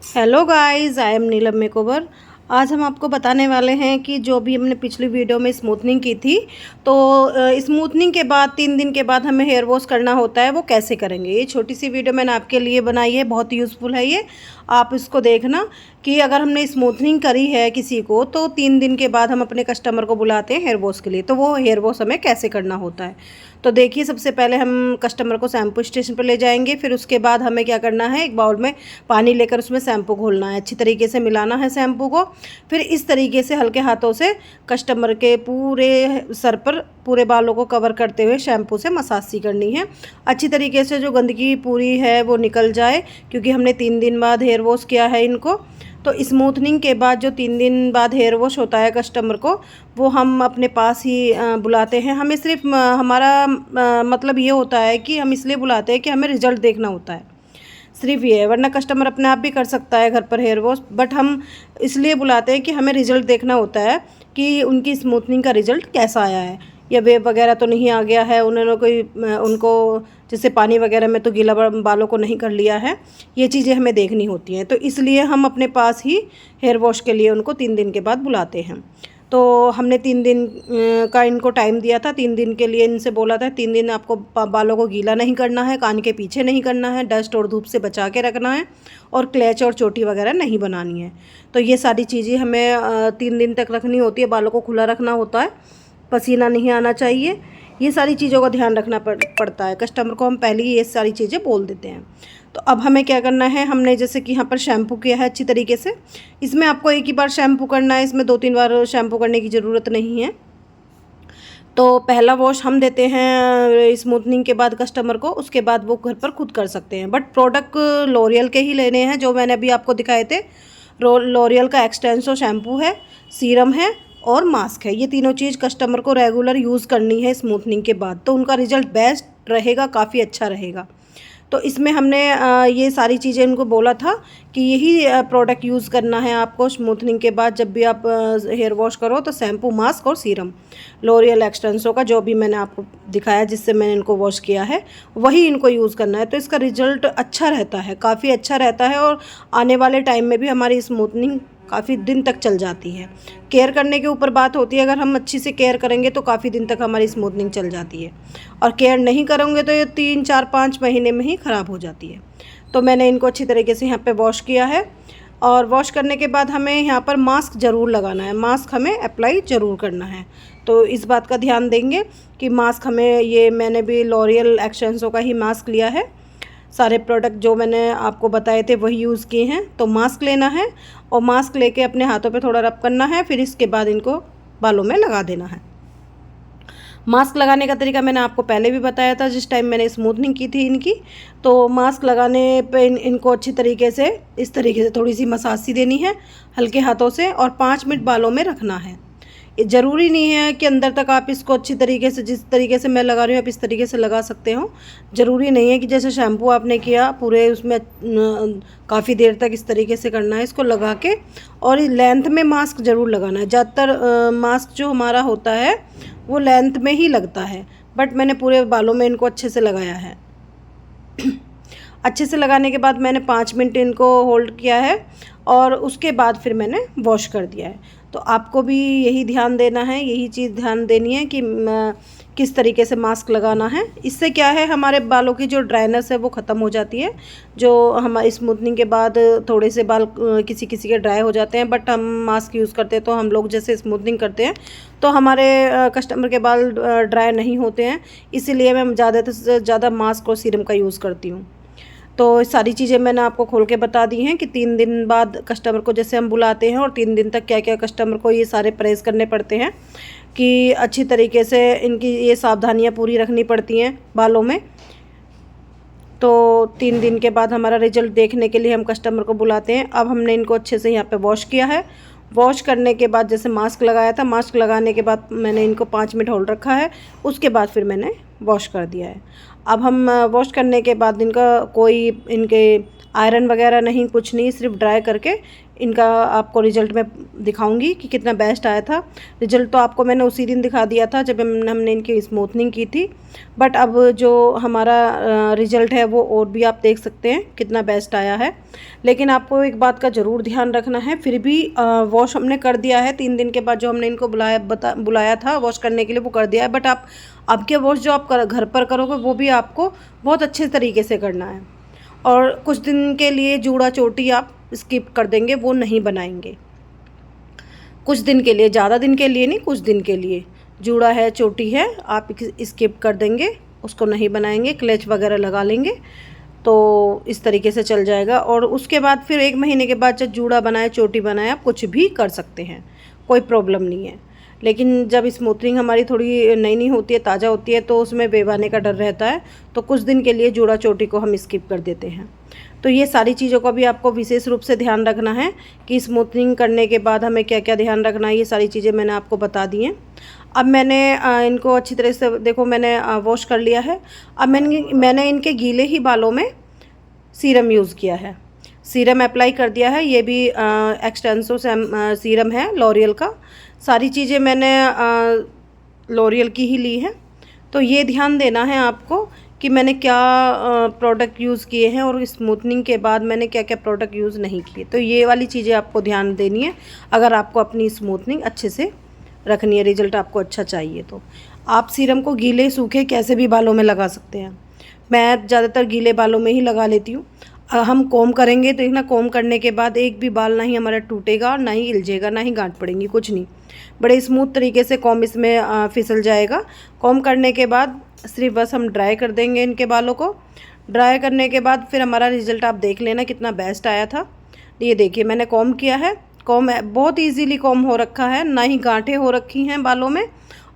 Hello guys, I am Neelam makeover. आज हम आपको बताने वाले हैं कि जो भी हमने पिछली वीडियो में स्मूथनिंग की थी, तो स्मूथनिंग के बाद 3 दिन के बाद हमें हेयर वॉश करना होता है, वो कैसे करेंगे। ये छोटी सी वीडियो मैंने आपके लिए बनाई है, बहुत यूज़फुल है ये। आप इसको देखना कि अगर हमने स्मूथनिंग करी है किसी को, तो 3 दिन के बाद हम अपने कस्टमर को बुलाते हैं हेयर वॉश के लिए, तो वो हेयर वॉश हमें कैसे करना होता है। तो देखिए, सबसे पहले हम कस्टमर को शैम्पू स्टेशन पर ले जाएंगे। फिर उसके बाद हमें क्या करना है, एक बाउल में पानी लेकर उसमें शैम्पू घोलना है, अच्छी तरीके से मिलाना है शैम्पू को। फिर इस तरीके से हल्के हाथों से कस्टमर के पूरे सर पर, पूरे बालों को कवर करते हुए शैम्पू से मसाज सी करनी है। अच्छी तरीके से जो गंदगी पूरी है वो निकल जाए, क्योंकि हमने 3 दिन बाद हेयर वॉश किया है इनको। तो स्मूथनिंग के बाद जो 3 दिन बाद हेयर वॉश होता है कस्टमर को, वो हम अपने पास ही बुलाते हैं। हमें सिर्फ हमारा मतलब ये होता है कि हम इसलिए बुलाते हैं कि हमें रिज़ल्ट देखना होता है, सिर्फ ये है। वरना कस्टमर अपने आप भी कर सकता है घर पर हेयर वॉश, बट हम इसलिए बुलाते हैं कि हमें रिज़ल्ट देखना होता है कि उनकी स्मूथनिंग का रिज़ल्ट कैसा आया है, या वेव वगैरह तो नहीं आ गया है, उन्होंने कोई उनको जैसे पानी वगैरह में तो गीला बालों को नहीं कर लिया है। ये चीज़ें हमें देखनी होती हैं, तो इसलिए हम अपने पास ही हेयर वॉश के लिए उनको 3 दिन के बाद बुलाते हैं। तो हमने 3 दिन का इनको टाइम दिया था। 3 दिन के लिए इनसे बोला था 3 दिन आपको बालों को गीला नहीं करना है, कान के पीछे नहीं करना है, डस्ट और धूप से बचा के रखना है, और क्लच और चोटी वगैरह नहीं बनानी है। तो ये सारी चीज़ें हमें 3 दिन तक रखनी होती है। बालों को खुला रखना होता है, पसीना नहीं आना चाहिए। ये सारी चीज़ों का ध्यान रखना पड़ता है। कस्टमर को हम पहले ही ये सारी चीज़ें बोल देते हैं। तो अब हमें क्या करना है, हमने जैसे कि यहाँ पर शैम्पू किया है अच्छी तरीके से। इसमें आपको एक ही बार शैम्पू करना है, इसमें 2-3 बार शैम्पू करने की ज़रूरत नहीं है। तो पहला वॉश हम देते हैं स्मूथनिंग के बाद कस्टमर को, उसके बाद वो घर पर खुद कर सकते हैं। बट प्रोडक्ट लॉरियल के ही लेने हैं, जो मैंने अभी आपको दिखाए थे। लॉरियल का एक्सटेंसो शैम्पू है, सीरम है और मास्क है। ये तीनों चीज़ कस्टमर को रेगुलर यूज़ करनी है स्मूथनिंग के बाद, तो उनका रिज़ल्ट बेस्ट रहेगा, काफ़ी अच्छा रहेगा। तो इसमें हमने ये सारी चीज़ें इनको बोला था कि यही प्रोडक्ट यूज़ करना है आपको स्मूथनिंग के बाद। जब भी आप हेयर वॉश करो तो शैम्पू, मास्क और सीरम लॉरियल एक्सटेंसो का, जो भी मैंने आपको दिखाया जिससे मैंने इनको वॉश किया है, वही इनको यूज़ करना है। तो इसका रिज़ल्ट अच्छा रहता है, काफ़ी अच्छा रहता है, और आने वाले टाइम में भी हमारी स्मूथनिंग काफ़ी दिन तक चल जाती है। केयर करने के ऊपर बात होती है, अगर हम अच्छी से केयर करेंगे तो काफ़ी दिन तक हमारी स्मूथनिंग चल जाती है, और केयर नहीं करेंगे तो ये 3-4-5 महीने में ही ख़राब हो जाती है। तो मैंने इनको अच्छी तरीके से यहाँ पे वॉश किया है, और वॉश करने के बाद हमें यहाँ पर मास्क ज़रूर लगाना है, मास्क हमें अप्लाई ज़रूर करना है। तो इस बात का ध्यान देंगे कि मास्क हमें, ये मैंने भी लॉरियल एक्सटेंसो का ही मास्क लिया है। सारे प्रोडक्ट जो मैंने आपको बताए थे वही यूज़ किए हैं। तो मास्क लेना है, और मास्क लेके अपने हाथों पे थोड़ा रब करना है, फिर इसके बाद इनको बालों में लगा देना है। मास्क लगाने का तरीका मैंने आपको पहले भी बताया था, जिस टाइम मैंने स्मूथनिंग की थी इनकी। तो मास्क लगाने पे इनको अच्छी तरीके से, इस तरीके से थोड़ी सी मसाज सी देनी है हल्के हाथों से, और 5 मिनट बालों में रखना है। ज़रूरी नहीं है कि अंदर तक आप इसको अच्छी तरीके से, जिस तरीके से मैं लगा रही हूँ आप इस तरीके से लगा सकते हो। ज़रूरी नहीं है कि जैसे शैम्पू आपने किया पूरे उसमें काफ़ी देर तक इस तरीके से करना है इसको लगा के। और लेंथ में मास्क ज़रूर लगाना है। ज़्यादातर मास्क जो हमारा होता है वो लेंथ में ही लगता है, बट मैंने पूरे बालों में इनको अच्छे से लगाया है। अच्छे से लगाने के बाद मैंने 5 मिनट इनको होल्ड किया है, और उसके बाद फिर मैंने वॉश कर दिया है। तो आपको भी यही ध्यान देना है, यही चीज़ ध्यान देनी है कि किस तरीके से मास्क लगाना है। इससे क्या है, हमारे बालों की जो ड्राइनेस है वो ख़त्म हो जाती है। जो हमारी स्मूथनिंग के बाद थोड़े से बाल किसी किसी के ड्राई हो जाते हैं, बट हम मास्क यूज़ करते हैं, तो हम लोग जैसे स्मूथनिंग करते हैं तो हमारे कस्टमर के बाल ड्राई नहीं होते हैं। इसीलिए मैं ज़्यादा से ज़्यादा मास्क और सीरम का यूज़ करती हूँ। तो सारी चीज़ें मैंने आपको खोल के बता दी हैं कि 3 दिन बाद कस्टमर को जैसे हम बुलाते हैं, और 3 दिन तक क्या क्या कस्टमर को ये सारे परहेज़ करने पड़ते हैं, कि अच्छी तरीके से इनकी ये सावधानियां पूरी रखनी पड़ती हैं बालों में। तो 3 दिन के बाद हमारा रिजल्ट देखने के लिए हम कस्टमर को बुलाते हैं। अब हमने इनको अच्छे से यहाँ पे वॉश किया है। वॉश करने के बाद जैसे मास्क लगाया था, मास्क लगाने के बाद मैंने इनको 5 मिनट होल्ड रखा है, उसके बाद फिर मैंने वॉश कर दिया है। अब हम वॉश करने के बाद इनका कोई इनके आयरन वगैरह नहीं, कुछ नहीं, सिर्फ ड्राई करके इनका आपको रिजल्ट मैं दिखाऊंगी कि कितना बेस्ट आया था। रिजल्ट तो आपको मैंने उसी दिन दिखा दिया था जब हमने इनकी स्मूथनिंग की थी, बट अब जो हमारा रिजल्ट है वो और भी आप देख सकते हैं कितना बेस्ट आया है। लेकिन आपको एक बात का ज़रूर ध्यान रखना है, फिर भी वॉश हमने कर दिया है 3 दिन के बाद, जो हमने इनको बुलाया था वॉश करने के लिए वो कर दिया है। बट आप आपके वॉश जो आप घर पर करोगे वो भी आपको बहुत अच्छे तरीके से करना है। और कुछ दिन के लिए जूड़ा चोटी आप स्किप कर देंगे, वो नहीं बनाएंगे कुछ दिन के लिए, ज़्यादा दिन के लिए नहीं, कुछ दिन के लिए। जूड़ा है, चोटी है, आप स्किप कर देंगे, उसको नहीं बनाएंगे, क्लच वगैरह लगा लेंगे तो इस तरीके से चल जाएगा। और उसके बाद फिर 1 महीने के बाद जब जूड़ा बनाए, चोटी बनाए, आप कुछ भी कर सकते हैं, कोई प्रॉब्लम नहीं है। लेकिन जब स्मूथनिंग हमारी थोड़ी नई नई होती है, ताज़ा होती है, तो उसमें बेबाने का डर रहता है, तो कुछ दिन के लिए जूड़ा चोटी को हम स्किप कर देते हैं। तो ये सारी चीज़ों का भी आपको विशेष रूप से ध्यान रखना है कि स्मूथनिंग करने के बाद हमें क्या क्या ध्यान रखना है, ये सारी चीज़ें मैंने आपको बता दी हैं। अब मैंने इनको अच्छी तरह से देखो मैंने वॉश कर लिया है। अब मैंने इनके गीले ही बालों में सीरम यूज़ किया है, सीरम अप्लाई कर दिया है। ये भी एक्सटेंसो सीरम है लॉरियल का। सारी चीज़ें मैंने लॉरियल की ही ली है। तो ये ध्यान देना है आपको कि मैंने क्या प्रोडक्ट यूज़ किए हैं और स्मूथनिंग के बाद मैंने क्या क्या प्रोडक्ट यूज़ नहीं किए। तो ये वाली चीज़ें आपको ध्यान देनी है अगर आपको अपनी स्मूथनिंग अच्छे से रखनी है, रिजल्ट आपको अच्छा चाहिए। तो आप सीरम को गीले सूखे कैसे भी बालों में लगा सकते हैं। मैं ज़्यादातर गीले बालों में ही लगा लेती हूँ। हम कॉम करेंगे तो देखना, कॉम करने के बाद एक भी बाल ना ही हमारा टूटेगा, ना ही इलझेगा, ना ही गांठ पड़ेंगी, कुछ नहीं। बड़े स्मूथ तरीके से कॉम इसमें फिसल जाएगा। कॉम करने के बाद सिर्फ बस हम ड्राई कर देंगे इनके बालों को। ड्राई करने के बाद फिर हमारा रिज़ल्ट आप देख लेना कितना बेस्ट आया था। ये देखिए मैंने कॉम किया है, कॉम बहुत ईजीली कॉम हो रखा है, ना ही गांठें हो रखी हैं बालों में,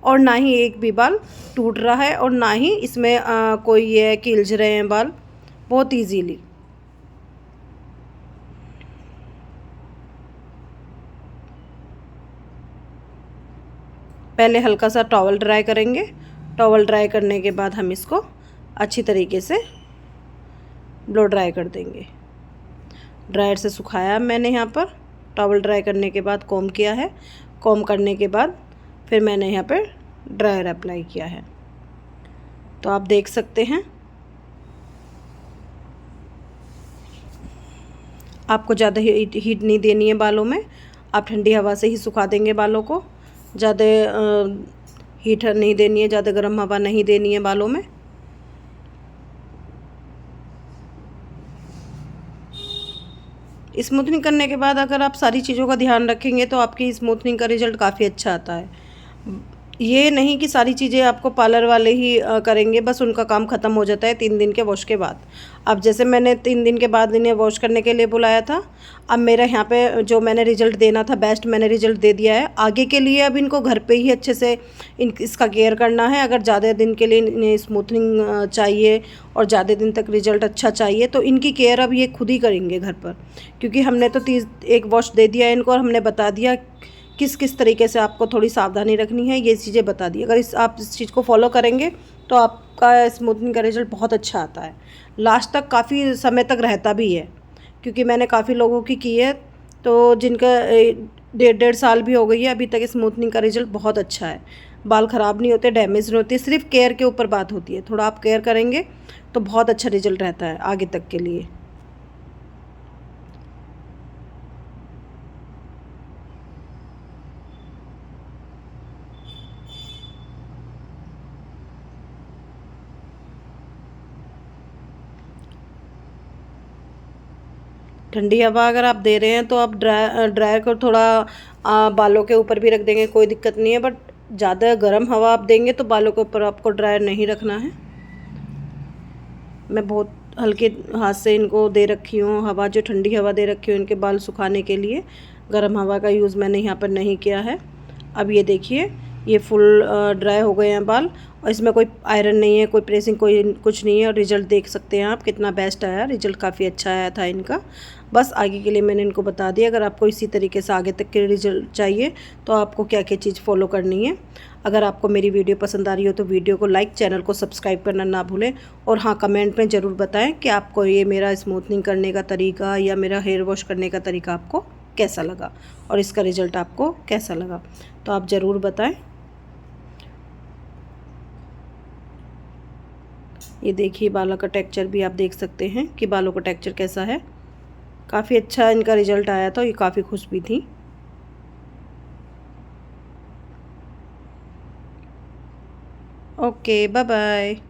और ना ही एक भी बाल टूट रहा है, और ना ही इसमें कोई ये है कि इलझ रहे हैं बाल, बहुत ईजीली। पहले हल्का सा टॉवल ड्राई करेंगे। टॉवल ड्राई करने के बाद हम इसको अच्छी तरीके से ब्लो ड्राई कर देंगे। ड्रायर से सुखाया मैंने यहाँ पर। टॉवल ड्राई करने के बाद कॉम किया है। कॉम करने के बाद फिर मैंने यहाँ पर ड्रायर अप्लाई किया है। तो आप देख सकते हैं आपको ज़्यादा हीट नहीं देनी है बालों में। आप ठंडी हवा से ही सुखा देंगे बालों को, ज़्यादा हीट नहीं देनी है, ज़्यादा गर्म हवा नहीं देनी है बालों में। स्मूथनिंग करने के बाद अगर आप सारी चीज़ों का ध्यान रखेंगे तो आपकी स्मूथनिंग का रिज़ल्ट काफ़ी अच्छा आता है। ये नहीं कि सारी चीज़ें आपको पार्लर वाले ही करेंगे, बस उनका काम ख़त्म हो जाता है 3 दिन के वॉश के बाद। अब जैसे मैंने 3 दिन के बाद इन्हें वॉश करने के लिए बुलाया था, अब मेरा यहाँ पे जो मैंने रिज़ल्ट देना था बेस्ट मैंने रिज़ल्ट दे दिया है। आगे के लिए अब इनको घर पे ही अच्छे से इसका केयर करना है। अगर ज़्यादा दिन के लिए इन्हें स्मूथनिंग चाहिए और ज़्यादा दिन तक रिज़ल्ट अच्छा चाहिए तो इनकी केयर अब ये खुद ही करेंगे घर पर, क्योंकि हमने तो 1 वॉश दे दिया इनको और हमने बता दिया किस किस तरीके से आपको थोड़ी सावधानी रखनी है, ये चीज़ें बता दी। अगर आप इस चीज़ को फॉलो करेंगे तो आपका स्मूथनिंग का रिजल्ट बहुत अच्छा आता है, लास्ट तक काफ़ी समय तक रहता भी है। क्योंकि मैंने काफ़ी लोगों की है तो जिनका 1.5 साल भी हो गई है, अभी तक स्मूथनिंग का रिजल्ट बहुत अच्छा है। बाल ख़राब नहीं होते, डैमेज नहीं होती, सिर्फ केयर के ऊपर बात होती है। थोड़ा आप केयर करेंगे तो बहुत अच्छा रिजल्ट रहता है आगे तक के लिए। ठंडी हवा अगर आप दे रहे हैं तो आप ड्रायर को थोड़ा बालों के ऊपर भी रख देंगे, कोई दिक्कत नहीं है। बट ज़्यादा गर्म हवा आप देंगे तो बालों के ऊपर आपको ड्रायर नहीं रखना है। मैं बहुत हल्के हाथ से इनको दे रखी हूँ हवा, जो ठंडी हवा दे रखी हूँ इनके बाल सुखाने के लिए। गर्म हवा का यूज़ मैंने यहाँ पर नहीं किया है। अब ये देखिए ये फुल ड्राई हो गए हैं बाल, और इसमें कोई आयरन नहीं है, कोई प्रेसिंग, कोई कुछ नहीं है। और रिज़ल्ट देख सकते हैं आप कितना बेस्ट आया, रिज़ल्ट काफ़ी अच्छा आया था इनका। बस आगे के लिए मैंने इनको बता दिया। अगर आपको इसी तरीके से आगे तक के रिज़ल्ट चाहिए तो आपको क्या क्या चीज़ फॉलो करनी है। अगर आपको मेरी वीडियो पसंद आ रही हो तो वीडियो को लाइक, चैनल को सब्सक्राइब करना ना भूलें। और हाँ, कमेंट में ज़रूर बताएं कि आपको ये मेरा स्मूथनिंग करने का तरीका या मेरा हेयर वॉश करने का तरीका आपको कैसा लगा और इसका रिज़ल्ट आपको कैसा लगा, तो आप ज़रूर बताएं। ये देखिए बालों का टेक्सचर भी आप देख सकते हैं कि बालों का टेक्सचर कैसा है। काफ़ी अच्छा इनका रिज़ल्ट आया था, ये काफ़ी खुश भी थी। Okay, bye bye.